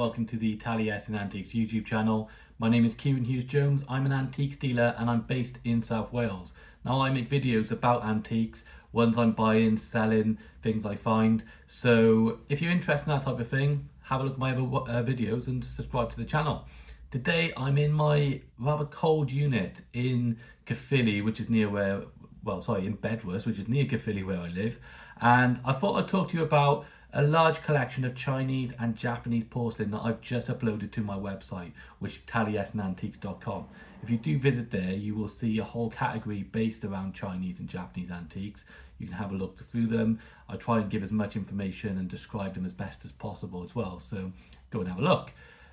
welcome to the Taliesin Antiques YouTube channel. My name is Kieran Hughes Jones. I'm an antiques dealer and I'm based in South Wales. Now I make videos about antiques, ones I'm buying, selling, things I find. So if you're interested in that type of thing, have a look at my other videos and subscribe to the channel. Today I'm in my rather cold unit in Caerphilly, which is near where, in Bedworth, which is near Caerphilly where I live. And I thought I'd talk to you about a large collection of Chinese and Japanese porcelain that I've just uploaded to my website, which is taliesinantiques.com. If you do visit there, you will see a whole category based around Chinese and Japanese antiques. You can have a look through them. I try and give as much information and describe them as best as possible as well, so go and have a look.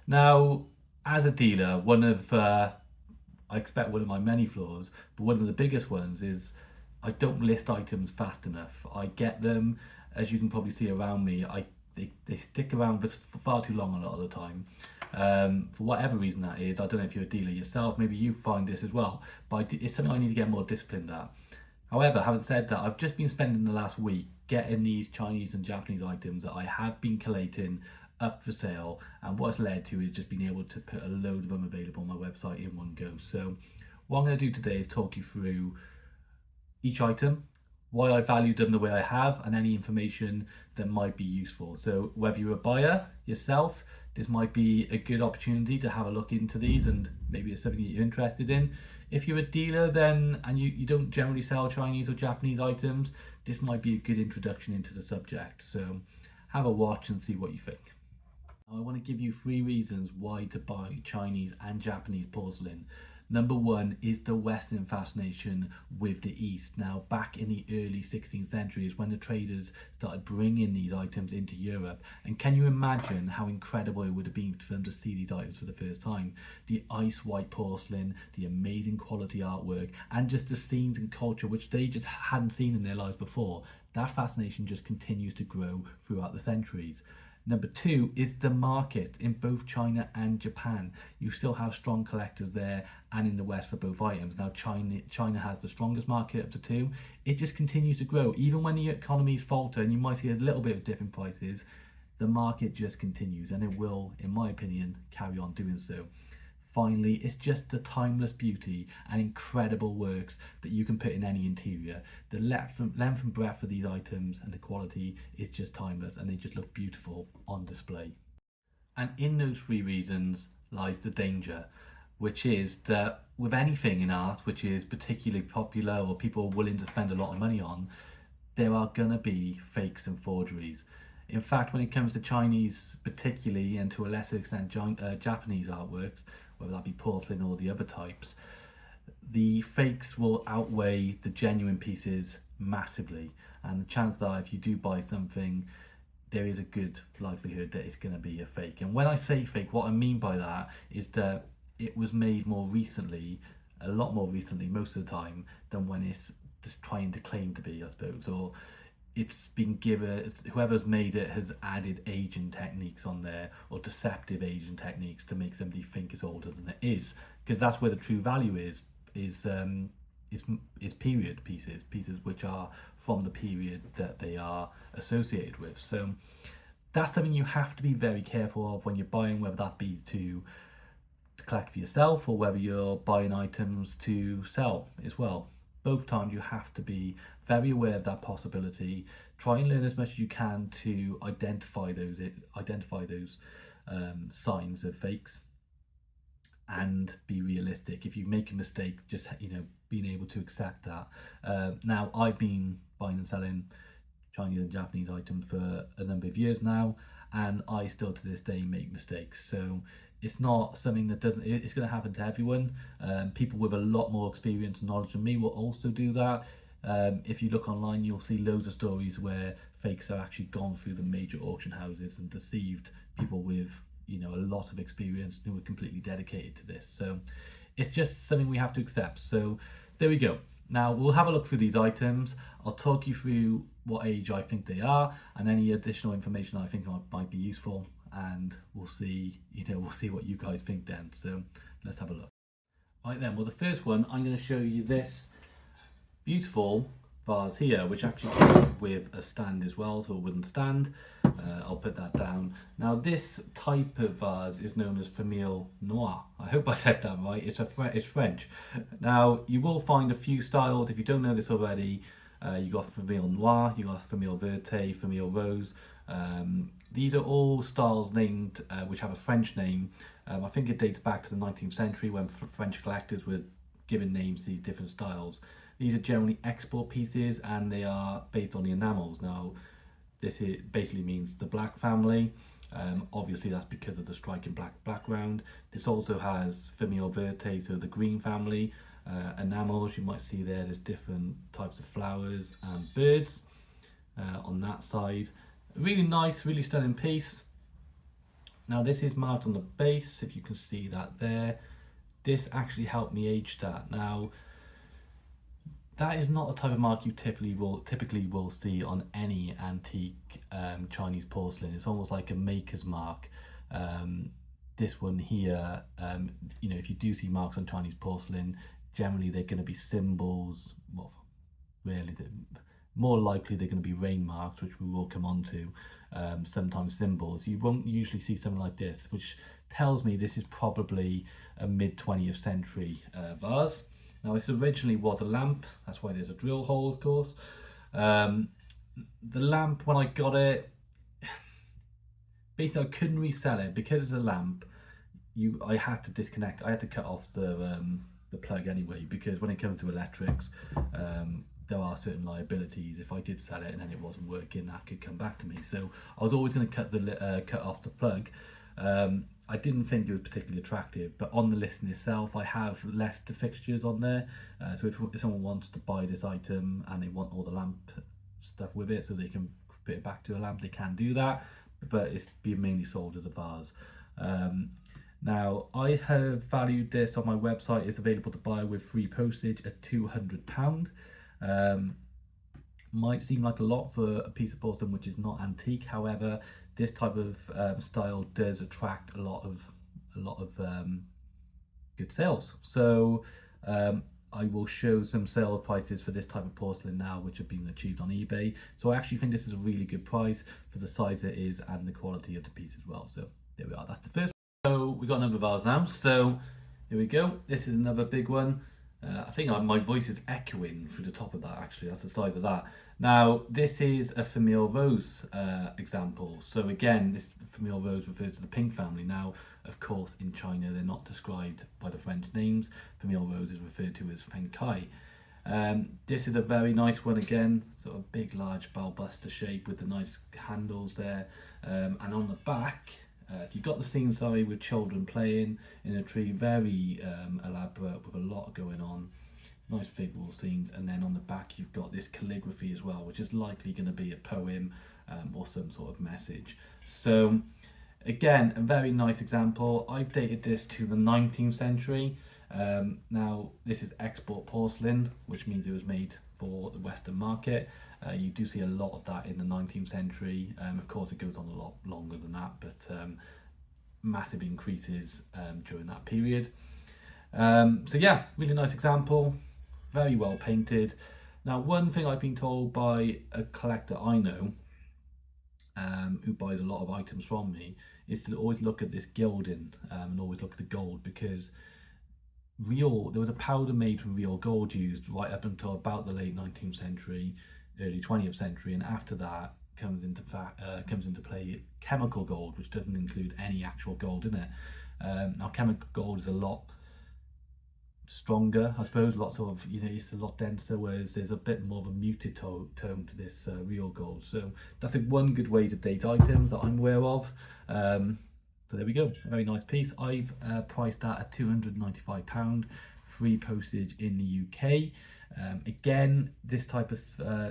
Now, as a dealer, I expect one of my many flaws, but one of the biggest ones is I don't list items fast enough. I get them, as you can probably see around me, they stick around for far too long a lot of the time. For whatever reason that is, I don't know if you're a dealer yourself, maybe you find this as well, but it's something I need to get more disciplined at. However, having said that, I've just been spending the last week getting these Chinese and Japanese items that I have been collating up for sale, and what it's led to is just being able to put a load of them available on my website in one go. So what I'm going to do today is talk you through each item, why I valued them the way I have, and any information that might be useful. So whether you're a buyer yourself, this might be a good opportunity to have a look into these and maybe it's something that you're interested in. If you're a dealer then and you don't generally sell Chinese or Japanese items, this might be a good introduction into the subject. So have a watch and see what you think. Now, I want to give you 3 reasons why to buy Chinese and Japanese porcelain. Number 1 is the Western fascination with the East. Now, back in the early 16th century is when the traders started bringing these items into Europe. And can you imagine how incredible it would have been for them to see these items for the first time? The ice white porcelain, the amazing quality artwork, and just the scenes and culture which they just hadn't seen in their lives before. That fascination just continues to grow throughout the centuries. Number 2 is the market in both China and Japan. You still have strong collectors there and in the West for both items. Now China has the strongest market of the two. It just continues to grow. Even when the economies falter and you might see a little bit of dip in prices, the market just continues and it will, in my opinion, carry on doing so. Finally, it's just the timeless beauty and incredible works that you can put in any interior. The length and breadth of these items and the quality is just timeless and they just look beautiful on display. And in those 3 reasons lies the danger, which is that with anything in art which is particularly popular or people are willing to spend a lot of money on, there are gonna be fakes and forgeries. In fact, when it comes to Chinese particularly, and to a lesser extent Japanese artworks, whether that be porcelain or the other types, the fakes will outweigh the genuine pieces massively. And the chance that if you do buy something, there is a good likelihood that it's going to be a fake. And when I say fake, what I mean by that is that it was made more recently, a lot more recently most of the time, than when it's just trying to claim to be, I suppose, or it's been given, whoever's made it has added aging techniques on there, or deceptive aging techniques to make somebody think it's older than it is, because that's where the true value is period pieces which are from the period that they are associated with. So that's something you have to be very careful of when you're buying, whether that be to collect for yourself or whether you're buying items to sell as well. Both times you have to be very aware of that possibility. Try and learn as much as you can to identify those signs of fakes and be realistic. If you make a mistake, just being able to accept that. Now I've been buying and selling Chinese and Japanese items for a number of years now, and I still to this day make mistakes. So it's not something that it's going to happen to everyone. People with a lot more experience and knowledge than me will also do that. If you look online, you'll see loads of stories where fakes have actually gone through the major auction houses and deceived people with a lot of experience who are completely dedicated to this. So it's just something we have to accept. So there we go. Now we'll have a look through these items. I'll talk you through what age I think they are and any additional information I think might be useful, and we'll see what you guys think then. So let's have a look. Right then, well, the first one, I'm going to show you this beautiful vase here, which actually comes with a stand as well, so a wooden stand. I'll put that down. Now this type of vase is known as Famille Noire. I hope I said that right. It's French. Now you will find a few styles. If you don't know this already, you got Famille Noire, you got Famille Verte, Famille Rose. These are all styles named which have a French name. I think it dates back to the 19th century when French collectors were given names to these different styles. These are generally export pieces and they are based on the enamels. Now basically means the black family. Obviously that's because of the striking black background. This also has Famille Verte, so the green family. Enamels, you might see there's different types of flowers and birds on that side. Really nice, really stunning piece. Now this is marked on the base, if you can see that there. This actually helped me age that. Now that is not the type of mark you typically will see on any antique Chinese porcelain. It's almost like a maker's mark. This one here, you know, if you do see marks on Chinese porcelain, generally they're going to be symbols. Well, really, more likely they're going to be rain marks, which we will come on to. Sometimes symbols. You won't usually see something like this, which tells me this is probably a mid 20th century vase. Now this originally was a lamp, that's why there's a drill hole, of course. The lamp, when I got it, basically I couldn't resell it because it's a lamp. I had to disconnect. I had to cut off the plug anyway, because when it comes to electrics, there are certain liabilities. If I did sell it and then it wasn't working, that could come back to me. So I was always going to cut off the plug. I didn't think it was particularly attractive, but on the listing itself, I have left the fixtures on there. So if someone wants to buy this item and they want all the lamp stuff with it, so they can put it back to a lamp, they can do that. But it's being mainly sold as a vase. Now I have valued this on my website. It's available to buy with free postage at £200. Might seem like a lot for a piece of porcelain which is not antique. However, this type of style does attract a lot of good sales. So I will show some sale prices for this type of porcelain now, which have been achieved on eBay. So I actually think this is a really good price for the size it is and the quality of the piece as well. So there we are. That's the first. So we got another vase now. So here we go. This is another big one. I think my voice is echoing through the top of that, actually. That's the size of that. Now, this is a Famille Rose example. So again, this Famille Rose refers to the pink family. Now, of course, in China, they're not described by the French names. Famille Rose is referred to as Feng Kai. This is a very nice one again, sort of big, large balbuster shape with the nice handles there. And on the back, you've got the scene, with children playing in a tree, very elaborate with a lot going on. Nice figural scenes, and then on the back you've got this calligraphy as well, which is likely going to be a poem or some sort of message. So again, a very nice example. I've dated this to the 19th century. Now this is export porcelain, which means it was made for the Western market. You do see a lot of that in the 19th century. Of course, it goes on a lot longer than that, but massive increases during that period. So yeah, really nice example, very well painted. Now, one thing I've been told by a collector I know, who buys a lot of items from me, is to always look at this gilding and always look at the gold, because there was a powder made from real gold used right up until about the late 19th century, early 20th century, and after that comes into play chemical gold, which doesn't include any actual gold in it. Now, chemical gold is a lot stronger, I suppose, lots of, it's a lot denser, whereas there's a bit more of a muted tone to this real gold. So that's one good way to date items that I'm aware of. So there we go, a very nice piece. I've priced that at £295, free postage in the UK. Again, this type of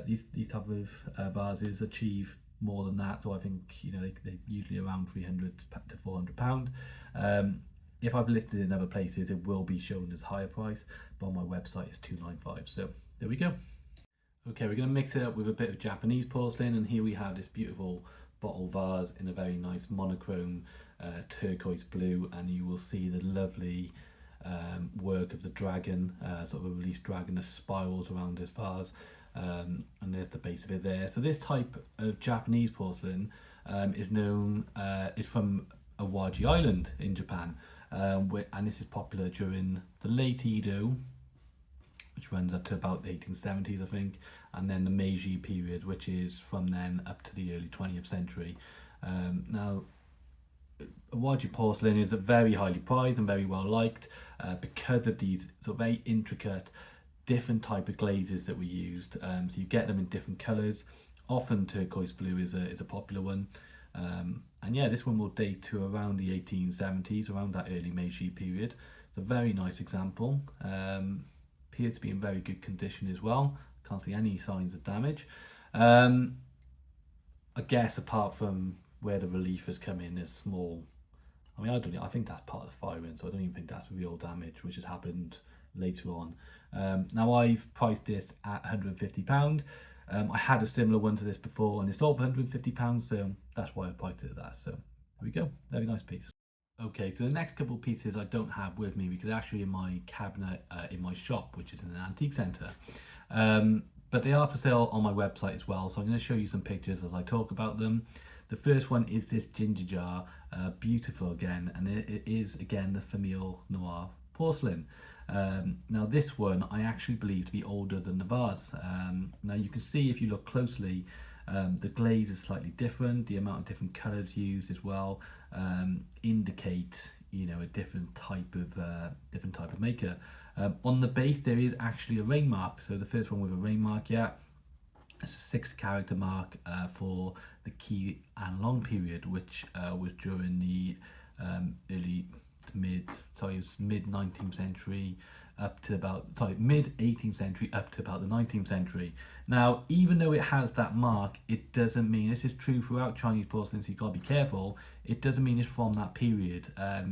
these type of vases achieve more than that, so I think they're usually around £300 to £400. If I've listed in other places, it will be shown as higher price, but on my website it's £295. So there we go. Okay, we're going to mix it up with a bit of Japanese porcelain, and here we have this beautiful bottle vase in a very nice monochrome turquoise blue, and you will see the lovely work of the dragon, sort of a released dragon that spirals around this vase. and there's the base of it there. So this type of Japanese porcelain is from Awaji Island in Japan, and this is popular during the late Edo, which runs up to about the 1870s, I think, and then the Meiji period, which is from then up to the early 20th century. Now, Awaji porcelain is very highly prized and very well liked because of these sort of very intricate, different type of glazes that we used. So you get them in different colours. Often turquoise blue is a popular one. And yeah, this one will date to around the 1870s, around that early Meiji period. It's a very nice example. Appears to be in very good condition as well. Can't see any signs of damage. I guess apart from where the relief has come in, is small. I mean, I think that's part of the firing, so I don't even think that's real damage, which has happened later on. Now I've priced this at £150. I had a similar one to this before, and it's sold for £150, so that's why I priced it at that. So there we go, very nice piece. Okay, so the next couple of pieces I don't have with me because they're actually in my cabinet in my shop, which is in an antique centre. But they are for sale on my website as well, so I'm going to show you some pictures as I talk about them. The first one is this ginger jar, beautiful again, and it is again the Famille Noire porcelain. Now this one I actually believe to be older than the vase. Now you can see if you look closely, the glaze is slightly different. The amount of different colours used as well indicate, you know, a different type of maker. On the base there is actually a rain mark. So the first one with a rain mark, yeah, it's a 6-character mark for the Qi and Long period, which was during the mid 19th century up to about mid 18th century up to about the 19th century. Now, even though it has that mark, it doesn't mean, this is true throughout Chinese porcelain, so you've got to be careful, it doesn't mean it's from that period.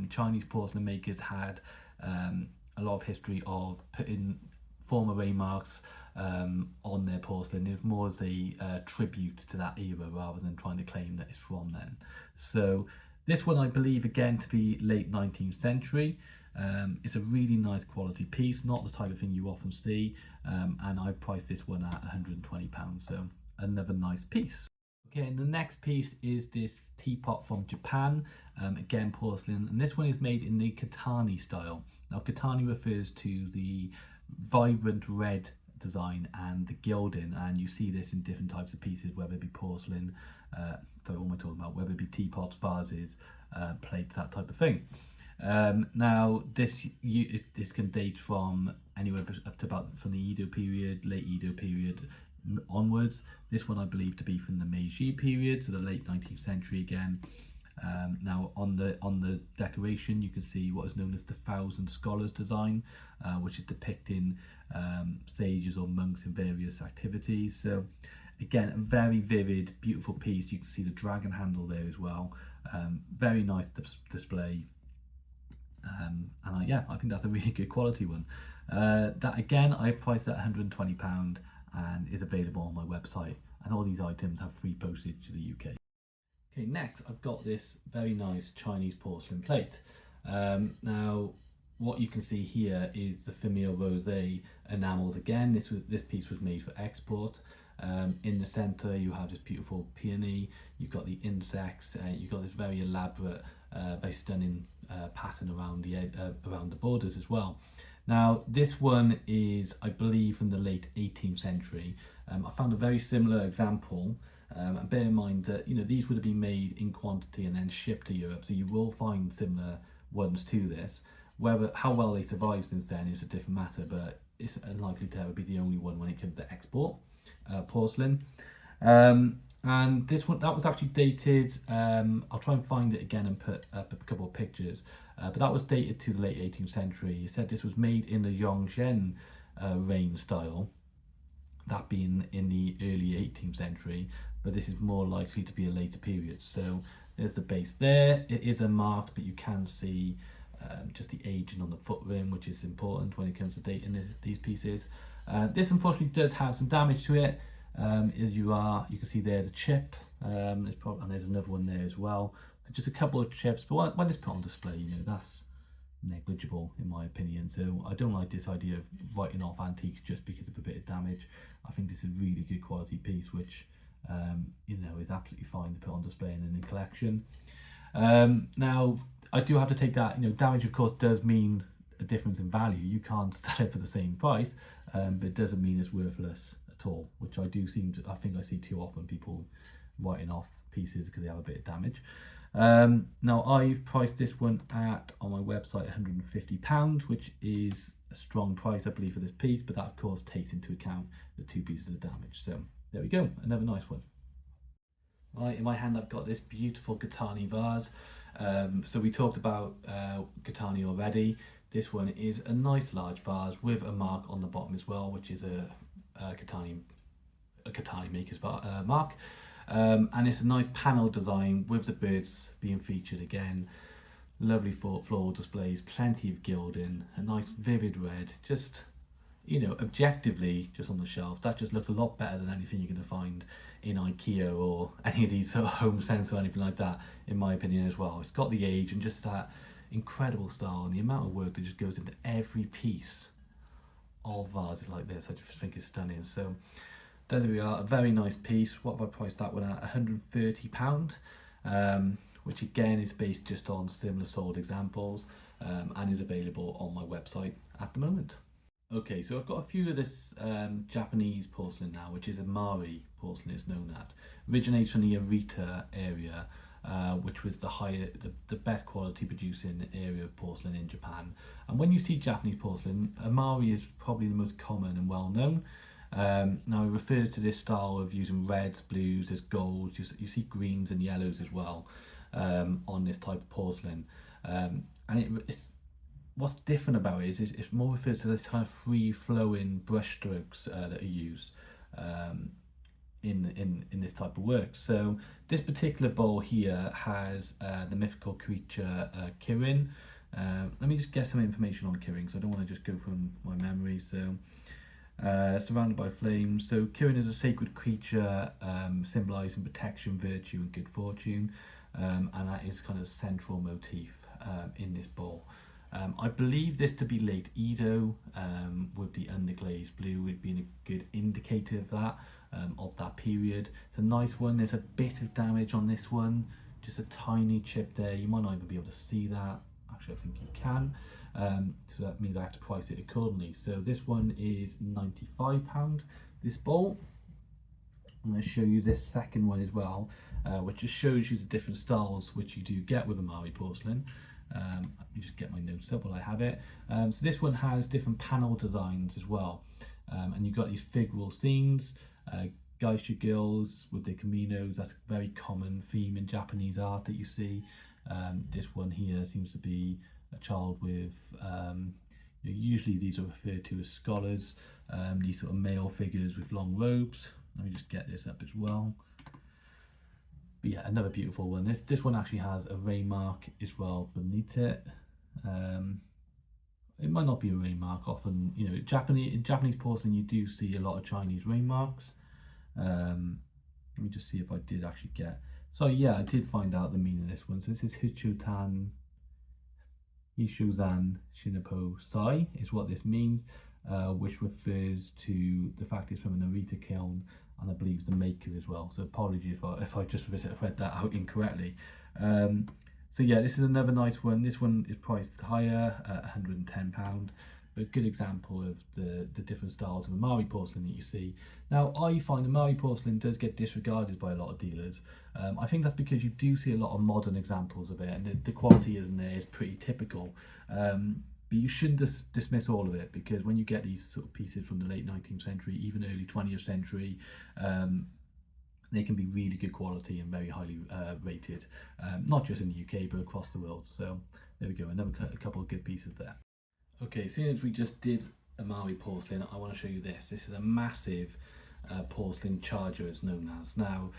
Chinese porcelain makers had a lot of history of putting former rain marks on their porcelain. It was more as a tribute to that era rather than trying to claim that it's from then. So this one I believe again to be late 19th century. It's a really nice quality piece, not the type of thing you often see, and I priced this one at £120, so another nice piece. Okay, and the next piece is this teapot from Japan, again porcelain, and this one is made in the Kutani style. Now Kutani refers to the vibrant red design and the gilding, and you see this in different types of pieces, whether it be porcelain, what am I talking about, whether it be teapots, vases, plates, that type of thing. Now this can date from anywhere up to about from the Edo period, late Edo period onwards. This one I believe to be from the Meiji period, so the late 19th century again. Now on the decoration you can see what is known as the Thousand Scholars design, which is depicting sages or monks in various activities. So again, a very vivid, beautiful piece. You can see the dragon handle there as well. Very nice display. And I think that's a really good quality one. That again I priced at £120 and is available on my website, and all these items have free postage to the UK. Okay, next I've got this very nice Chinese porcelain plate. Now what you can see here is the Famille Rose enamels again. This piece was made for export. In the centre you have this beautiful peony, you've got the insects, you've got this very elaborate, very stunning pattern around the borders as well. Now this one is, I believe, from the late 18th century. I found a very similar example, and bear in mind that, you know, these would have been made in quantity and then shipped to Europe, so you will find similar ones to this. How well they survive since then is a different matter, but it's unlikely to ever be the only one when it comes to export porcelain. And this one, that was actually dated, I'll try and find it again and put up a couple of pictures, but that was dated to the late 18th century. It said this was made in the Yongzhen reign style, that being in the early 18th century, but this is more likely to be a later period. So there's the base there. It is unmarked, but you can see just the aging on the foot rim, which is important when it comes to dating these pieces. This unfortunately does have some damage to it. You can see there the chip, and there's another one there as well. So just a couple of chips, but when it's put on display, you know, negligible in my opinion. So I don't like this idea of writing off antiques just because of a bit of damage. I think this is a really good quality piece, which you know, is absolutely fine to put on display and in the collection. Now I do have to take that, you know, damage of course does mean a difference in value. You can't sell it for the same price, but it doesn't mean it's worthless at all, which I think I see too often, people writing off pieces because they have a bit of damage. Now I've priced this one at, on my website, £150, which is a strong price I believe for this piece, but that of course takes into account the 2 pieces of damage. So there we go, another nice one. Right, in my hand I've got this beautiful Kutani vase. So we talked about Kutani already. This one is a nice large vase with a mark on the bottom as well, which is a Kutani maker's mark. And it's a nice panel design with the birds being featured again. Lovely floral displays, plenty of gilding, a nice vivid red. Just, you know, objectively, just on the shelf, that just looks a lot better than anything you're going to find in IKEA or any of these sort of home centres or anything like that, in my opinion as well. It's got the age and just that incredible style, and the amount of work that just goes into every piece of vases like this, I just think is stunning. So there we are, a very nice piece. What have I priced that one at? £130, which again is based just on similar sold examples, and is available on my website at the moment. Okay, so I've got a few of this Japanese porcelain now, which is Imari porcelain, it's known as. Originates from the Arita area, which was the best quality producing area of porcelain in Japan. And when you see Japanese porcelain, Imari is probably the most common and well known. Now it refers to this style of using reds, blues, there's golds, you see greens and yellows as well on this type of porcelain. And it's what's different about it is it more refers to this kind of free-flowing brush strokes that are used in this type of work. So this particular bowl here has the mythical creature Kirin. Let me just get some information on Kirin, so I don't want to just go from my memory. So surrounded by flames. So Kirin is a sacred creature symbolising protection, virtue and good fortune, and that is kind of central motif in this bowl. I believe this to be late Edo, with the underglazed blue being a good indicator of that period. It's a nice one. There's a bit of damage on this one, just a tiny chip there. You might not even be able to see that. Actually, I think you can. So that means I have to price it accordingly. So this one is £95, this bowl. I'm going to show you this second one as well, which just shows you the different styles which you do get with Imari porcelain. Let me just get my notes up while I have it. So this one has different panel designs as well, and you've got these figural scenes, geisha girls with their kimonos. That's a very common theme in Japanese art that you see. This one here seems to be a child with, usually these are referred to as scholars, these sort of male figures with long robes. Let me just get this up as well. But yeah, another beautiful one. This one actually has a rain mark as well beneath it. It might not be a rain mark. Often, in Japanese porcelain, you do see a lot of Chinese rain marks. Let me just see if I did actually get. So yeah, I did find out the meaning of this one. So this is Hishuzan Shinapo Sai is what this means, which refers to the fact it's from an Arita kiln, and I believe it's the maker as well. So apologies if I just read that out incorrectly. So yeah, this is another nice one. This one is priced higher at £110, but a good example of the different styles of Imari porcelain that you see. Now, I find Imari porcelain does get disregarded by a lot of dealers. I think that's because you do see a lot of modern examples of it, and the quality isn't there, it's pretty typical. But you shouldn't dismiss all of it, because when you get these sort of pieces from the late 19th century, even early 20th century, they can be really good quality and very highly rated, not just in the UK, but across the world. So there we go, a couple of good pieces there. Okay, seeing as we just did Imari porcelain, I want to show you this. This is a massive porcelain charger, it's known as. Now,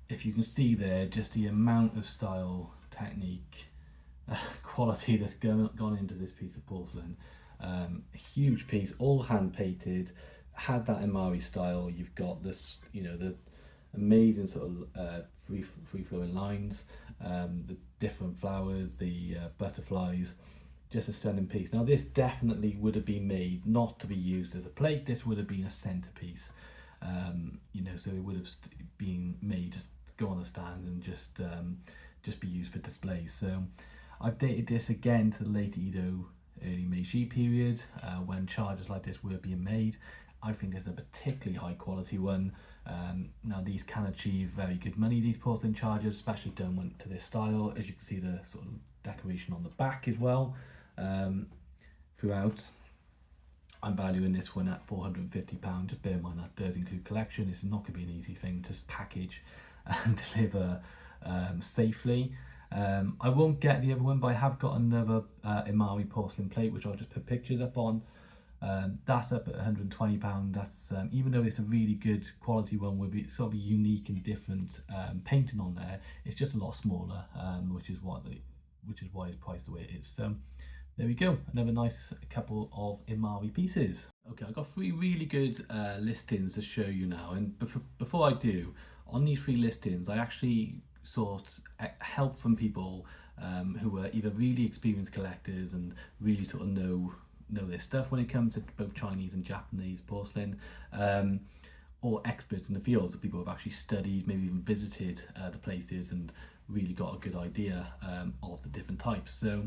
if you can see there, just the amount of style, technique, quality that's gone into this piece of porcelain. A huge piece, all hand painted, had that Imari style. You've got this, the amazing sort of free flowing lines, the different flowers, the butterflies. just a stunning piece. Now this definitely would have been made not to be used as a plate. This would have been a centerpiece, you know, so it would have been made just to go on a stand and just be used for display. So I've dated this again to the late Edo, early Meiji period, when chargers like this were being made. I think it's a particularly high quality one. Now these can achieve very good money, these porcelain chargers, especially done to this style. As you can see, the sort of decoration on the back as well, throughout. I'm valuing this one at £450. Just bear in mind that does include collection. It's not going to be an easy thing to package and deliver safely. I won't get the other one, but I have got another Imari porcelain plate, which I'll just put pictures up on. That's up at £120. That's even though it's a really good quality one with sort of a unique and different painting on there, it's just a lot smaller, which is why it's priced the way it is. So there we go, another nice couple of Imari pieces. Okay, I've got 3 really good listings to show you now, and before I do, on these 3 listings I actually sought help from people who are either really experienced collectors and really sort of know their stuff when it comes to both Chinese and Japanese porcelain, or experts in the field, so people who have actually studied, maybe even visited the places and really got a good idea of the different types. So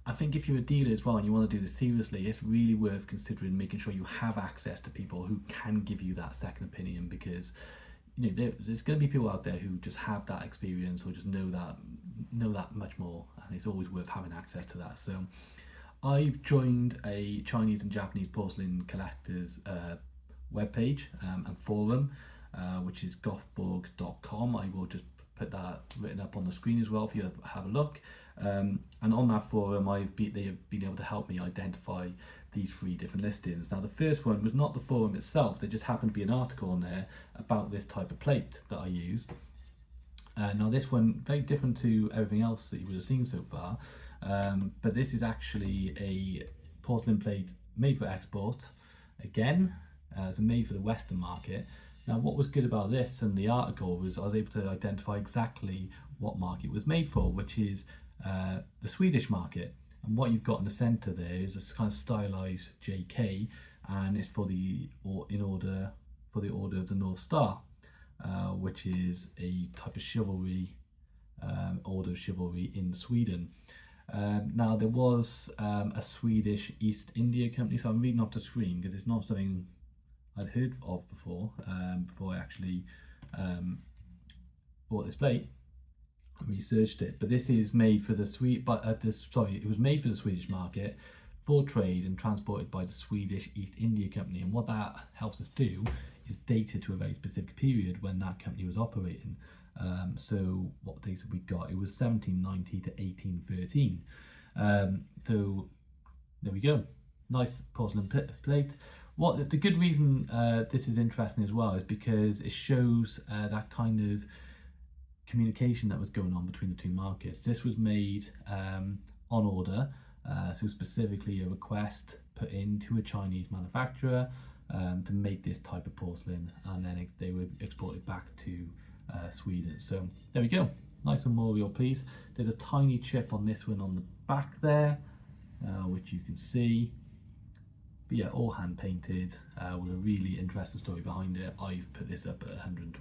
I think if you're a dealer as well and you want to do this seriously, it's really worth considering making sure you have access to people who can give you that second opinion, because you know there's going to be people out there who just have that experience or just know that much more, and it's always worth having access to that. So I've joined a Chinese and Japanese porcelain collectors webpage and forum, which is gothborg.com. I will just put that written up on the screen as well for you to have a look. And on that forum, they have been able to help me identify these 3 different listings. Now the first one was not the forum itself, there just happened to be an article on there about this type of plate that I use. Now this one, very different to everything else that you would have seen so far, but this is actually a porcelain plate made for export, again, so made for the Western market. Now what was good about this and the article was I was able to identify exactly what market it was made for, which is the Swedish market. And what you've got in the centre there is a kind of stylized JK, and it's for the order of the North Star, which is a type of chivalry, order of chivalry in Sweden. Now there was a Swedish East India company, so I'm reading off the screen because it's not something I'd heard of before I actually bought this plate and researched it. But this is made for the it was made for the Swedish market for trade and transported by the Swedish East India Company. And what that helps us do is date it to a very specific period when that company was operating. So what dates have we got? It was 1790 to 1813. So there we go, nice porcelain plate. What the good reason this is interesting as well is because it shows that kind of communication that was going on between the 2 markets. This was made on order, so specifically a request put into a Chinese manufacturer to make this type of porcelain, and then they were exported back to Sweden. So there we go, nice memorial piece. There's a tiny chip on this one on the back there, which you can see. But yeah, all hand painted with a really interesting story behind it. I've put this up at £120.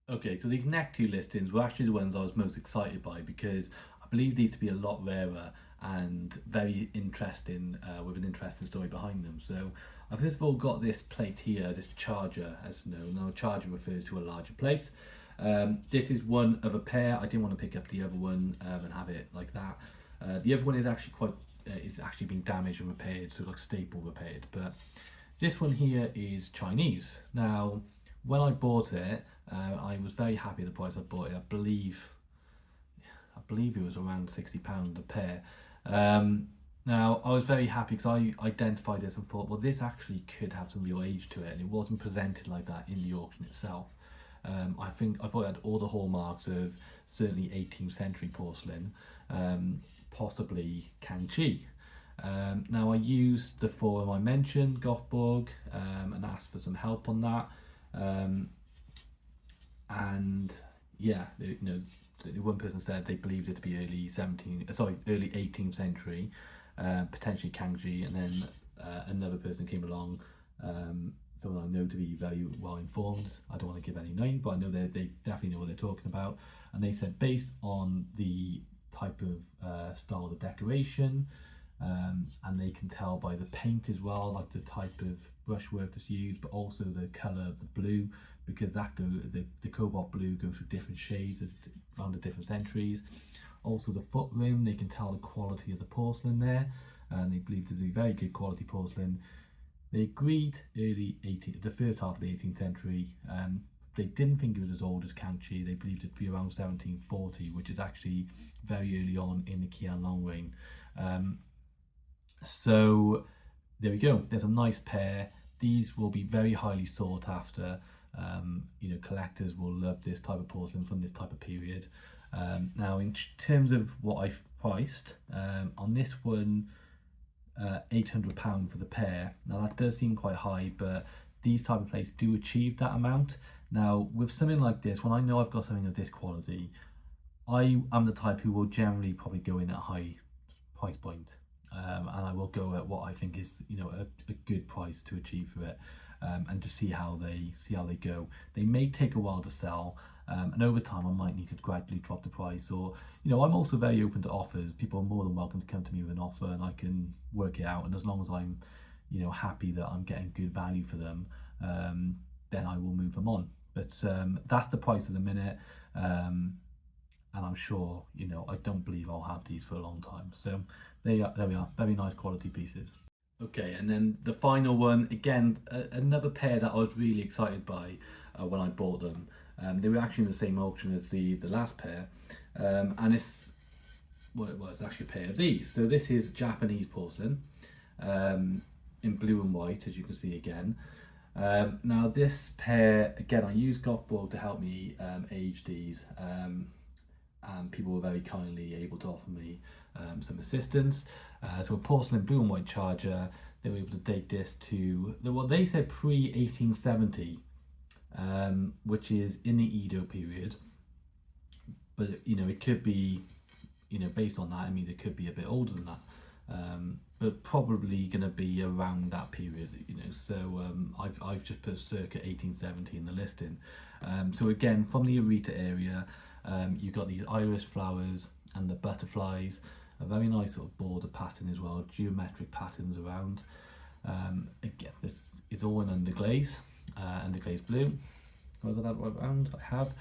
Okay, so these next 2 listings were actually the ones I was most excited by, because I believe these to be a lot rarer and very interesting, with an interesting story behind them. So I've first of all got this plate here, this charger, as known. Now a charger refers to a larger plate. This is one of a pair. I didn't want to pick up the other one and have it like that. The other one is actually it's actually been damaged and repaired, so like staple repaired. But this one here is Chinese. Now when I bought it, I was very happy at the price I bought it. I believe it was around £60 a pair. Now I was very happy because I identified this and thought, well, this actually could have some real age to it, and it wasn't presented like that in the auction itself. I thought it had all the hallmarks of certainly 18th century porcelain, possibly Kanchi. Now I used the forum I mentioned, Gothborg, and asked for some help on that. And yeah, one person said they believed it to be early 18th century. potentially Kangji, and then another person came along, someone I know to be very well informed. I don't want to give any name, but I know they definitely know what they're talking about. And they said based on the type of style of the decoration, and they can tell by the paint as well, like the type of brushwork that's used, but also the colour of the blue, because the cobalt blue goes through different shades around the different centuries. Also the foot rim, they can tell the quality of the porcelain there, and they believe to be very good quality porcelain. They agreed the first half of the 18th century. They didn't think it was as old as Kangxi. They believed it to be around 1740, which is actually very early on in the Qianlong reign. So there we go. There's a nice pair. These will be very highly sought after. Collectors will love this type of porcelain from this type of period. Now, in terms of what I've priced, on this one, £800 for the pair. Now that does seem quite high, but these type of plates do achieve that amount. Now with something like this, when I know I've got something of this quality, I am the type who will generally probably go in at a high price point, and I will go at what I think is a good price to achieve for it, and to see how they go. They may take a while to sell, and over time I might need to gradually drop the price, or I'm also very open to offers. People are more than welcome to come to me with an offer, and I can work it out, and as long as I'm happy that I'm getting good value for them, then I will move them on. But that's the price at the minute, and I'm sure I don't believe I'll have these for a long time. So there we are, very nice quality pieces. Okay, and then the final one, again, another pair that I was really excited by when I bought them. They were actually in the same auction as the last pair, and it's actually a pair of these. So this is Japanese porcelain, in blue and white, as you can see again. Now this pair, again, I used Gothborg to help me age these, and people were very kindly able to offer me some assistance. So a porcelain blue and white charger, they were able to date this to what they said pre-1870, which is in the Edo period. But it could be, based on that, it means it could be a bit older than that. But probably going to be around that period, So I've just put circa 1870 in the listing. So again, from the Arita area, you've got these iris flowers and the butterflies, a very nice sort of border pattern as well, geometric patterns around. Again, it's all in underglaze, underglaze blue. Have I got that right around? I have.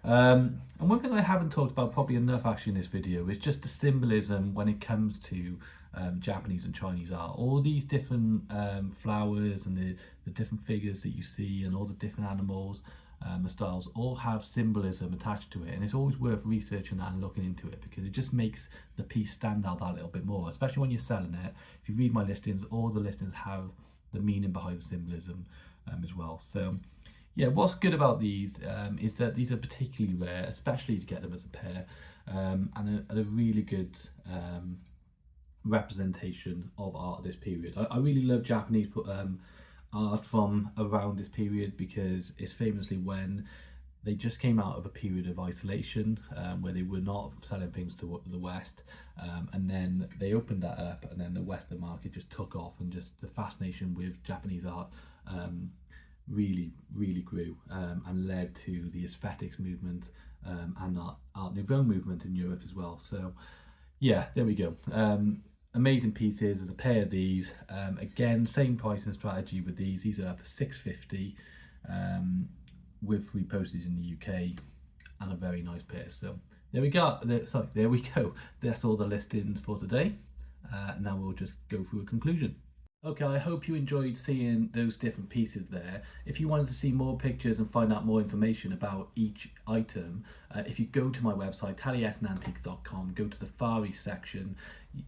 And one thing I haven't talked about probably enough actually in this video is just the symbolism when it comes to Japanese and Chinese art. All these different flowers and the different figures that you see, and all the different animals, the styles, all have symbolism attached to it, and it's always worth researching that and looking into it, because it just makes the piece stand out that little bit more, especially when you're selling it. If you read my listings, all the listings have the meaning behind the symbolism as well. So yeah, what's good about these is that these are particularly rare, especially to get them as a pair, and a really good representation of art of this period. I really love Japanese art from around this period, because it's famously when they just came out of a period of isolation, where they were not selling things to the West, and then they opened that up, and then the Western market just took off, and just the fascination with Japanese art really grew, and led to the aesthetics movement, and the Art Nouveau movement in Europe as well. So yeah, there we go. Amazing pieces. There's a pair of these, again, same pricing strategy with these are up to £650, with free postage in the UK, and a very nice pair. So there we go. There we go. That's all the listings for today. Now we'll just go through a conclusion. Okay, I hope you enjoyed seeing those different pieces there. If you wanted to see more pictures and find out more information about each item, if you go to my website, taliesinantiques.com, go to the Far East section,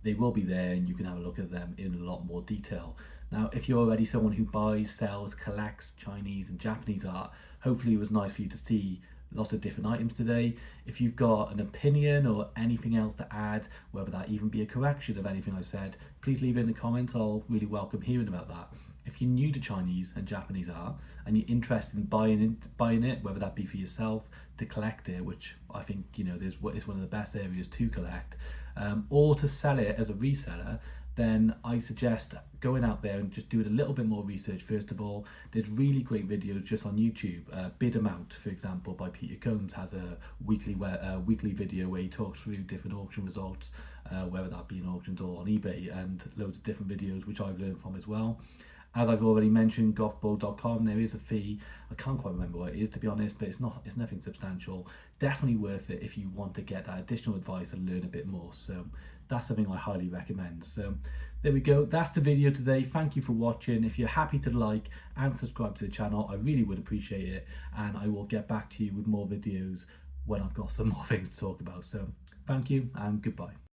they will be there, and you can have a look at them in a lot more detail. Now, if you're already someone who buys, sells, collects Chinese and Japanese art, hopefully it was nice for you to see lots of different items today. If you've got an opinion or anything else to add, whether that even be a correction of anything I said, please leave it in the comments. I'll really welcome hearing about that. If you're new to Chinese and Japanese art and you're interested in buying it, whether that be for yourself, to collect it, which I think it's one of the best areas to collect, or to sell it as a reseller, then I suggest going out there and just doing a little bit more research first of all. There's really great videos just on YouTube. Bid Amount, for example, by Peter Combs has a weekly video where he talks through different auction results, whether that be in auctions or on eBay, and loads of different videos which I've learned from as well. As I've already mentioned, golfball.com, there is a fee. I can't quite remember what it is, to be honest, but it's nothing substantial. Definitely worth it if you want to get that additional advice and learn a bit more. So that's something I highly recommend. So there we go. That's the video today. Thank you for watching. If you're happy to like and subscribe to the channel, I really would appreciate it. And I will get back to you with more videos when I've got some more things to talk about. So thank you and goodbye.